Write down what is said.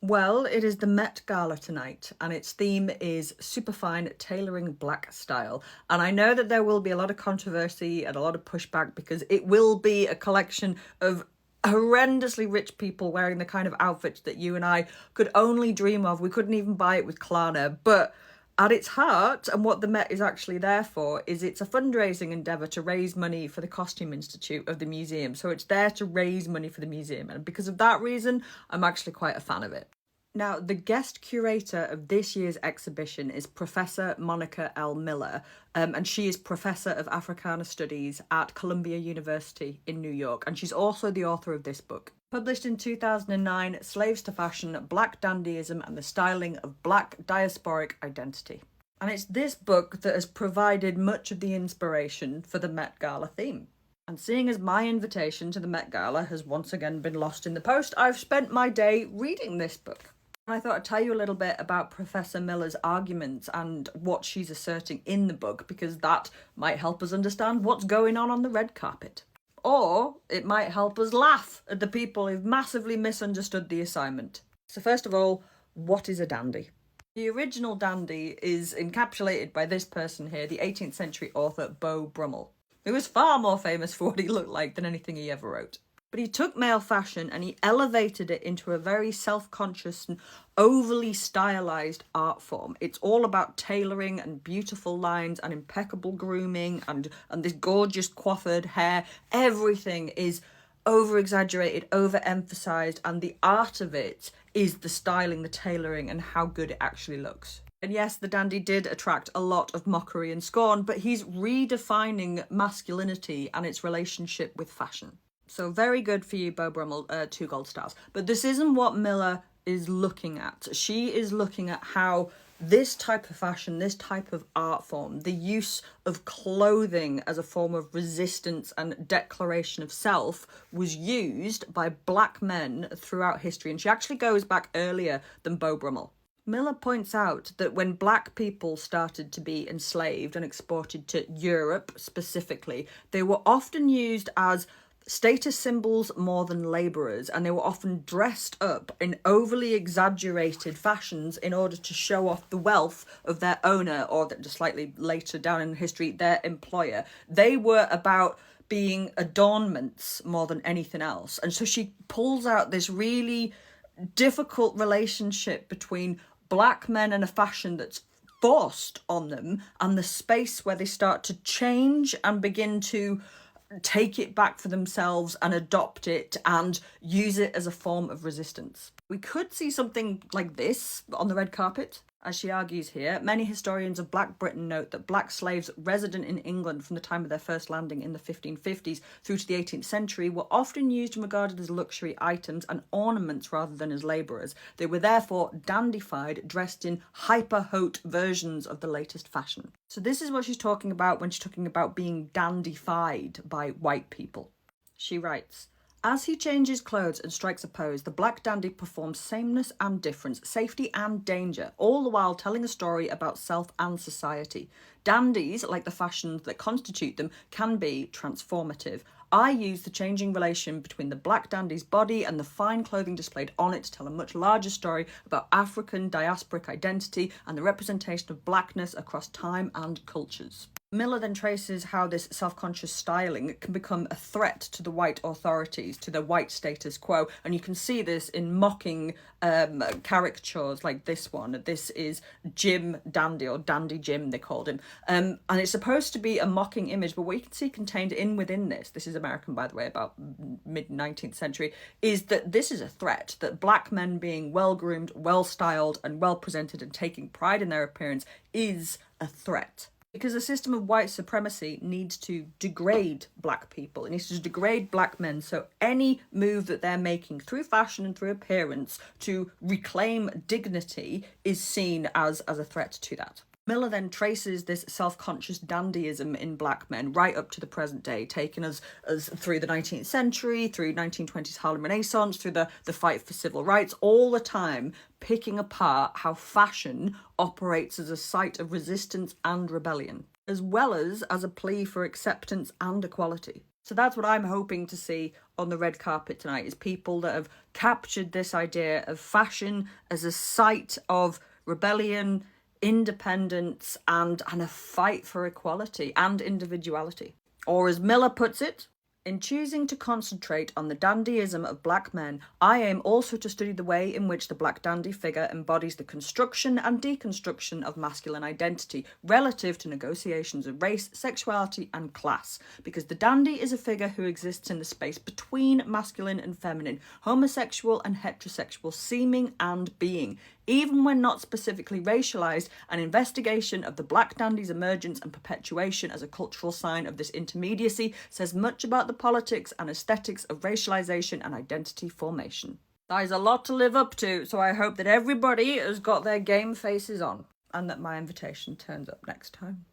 Well, it is the Met Gala tonight, and its theme is superfine tailoring black style. And I know that there will be a lot of controversy and a lot of pushback because it will be a collection of horrendously rich people wearing the kind of outfits that you and I could only dream of. We couldn't even buy it with Klarna, but at its heart, and what the Met is actually there for, is it's a fundraising endeavour to raise money for the Costume Institute of the museum. So it's there to raise money for the museum, and because of that reason, I'm actually quite a fan of it. Now, the guest curator of this year's exhibition is Professor Monica L. Miller, and she is Professor of Africana Studies at Columbia University in New York, and she's also the author of this book. Published in 2009, Slaves to Fashion, Black Dandyism and the Styling of Black Diasporic Identity. And it's this book that has provided much of the inspiration for the Met Gala theme. And seeing as my invitation to the Met Gala has once again been lost in the post, I've spent my day reading this book. I thought I'd tell you a little bit about Professor Miller's arguments and what she's asserting in the book, because that might help us understand what's going on the red carpet. Or it might help us laugh at the people who've massively misunderstood the assignment. So first of all, what is a dandy? The original dandy is encapsulated by this person here, the 18th century author Beau Brummel, who was far more famous for what he looked like than anything he ever wrote. But he took male fashion and he elevated it into a very self-conscious and overly stylized art form. It's all about tailoring and beautiful lines and impeccable grooming and this gorgeous coiffured hair. Everything is over-exaggerated, over-emphasized, and the art of it is the styling, the tailoring, and how good it actually looks. And yes, the dandy did attract a lot of mockery and scorn, but he's redefining masculinity and its relationship with fashion. So very good for you, Beau Brummel, 2 gold stars. But this isn't what Miller is looking at. She is looking at how this type of fashion, this type of art form, the use of clothing as a form of resistance and declaration of self was used by black men throughout history. And she actually goes back earlier than Beau Brummel. Miller points out that when black people started to be enslaved and exported to Europe specifically, they were often used as status symbols more than labourers, and they were often dressed up in overly exaggerated fashions in order to show off the wealth of their owner, or just slightly later down in history, their employer. They were about being adornments more than anything else. And so she pulls out this really difficult relationship between black men and a fashion that's forced on them and the space where they start to change and begin to take it back for themselves and adopt it and use it as a form of resistance. We could see something like this on the red carpet. As she argues here, many historians of Black Britain note that black slaves resident in England from the time of their first landing in the 1550s through to the 18th century were often used and regarded as luxury items and ornaments rather than as labourers. They were therefore dandified, dressed in hyper-haute versions of the latest fashion. So this is what she's talking about when she's talking about being dandified by white people. She writes, "As he changes clothes and strikes a pose, the black dandy performs sameness and difference, safety and danger, all the while telling a story about self and society. Dandies, like the fashions that constitute them, can be transformative. I use the changing relation between the black dandy's body and the fine clothing displayed on it to tell a much larger story about African diasporic identity and the representation of blackness across time and cultures." Miller then traces how this self-conscious styling can become a threat to the white authorities, to the white status quo, and you can see this in mocking caricatures like this one. This is Jim Dandy, or Dandy Jim they called him, and it's supposed to be a mocking image, but what you can see contained within this is American, by the way, about mid-19th century, is that this is a threat, that black men being well-groomed, well-styled and well-presented and taking pride in their appearance is a threat. Because the system of white supremacy needs to degrade black people. It needs to degrade black men. So any move that they're making through fashion and through appearance to reclaim dignity is seen as a threat to that. Miller then traces this self-conscious dandyism in black men right up to the present day, taken as through the 19th century, through 1920s Harlem Renaissance, through the fight for civil rights, all the time picking apart how fashion operates as a site of resistance and rebellion, as well as a plea for acceptance and equality. So that's what I'm hoping to see on the red carpet tonight, is people that have captured this idea of fashion as a site of rebellion, independence, and a fight for equality and individuality. Or as Miller puts it, in choosing to concentrate on the dandyism of black men, I aim also to study the way in which the black dandy figure embodies the construction and deconstruction of masculine identity relative to negotiations of race, sexuality, and class. Because the dandy is a figure who exists in the space between masculine and feminine, homosexual and heterosexual seeming and being. Even when not specifically racialized, an investigation of the black dandy's emergence and perpetuation as a cultural sign of this intermediacy says much about the politics and aesthetics of racialization and identity formation. That is a lot to live up to, so I hope that everybody has got their game faces on and that my invitation turns up next time.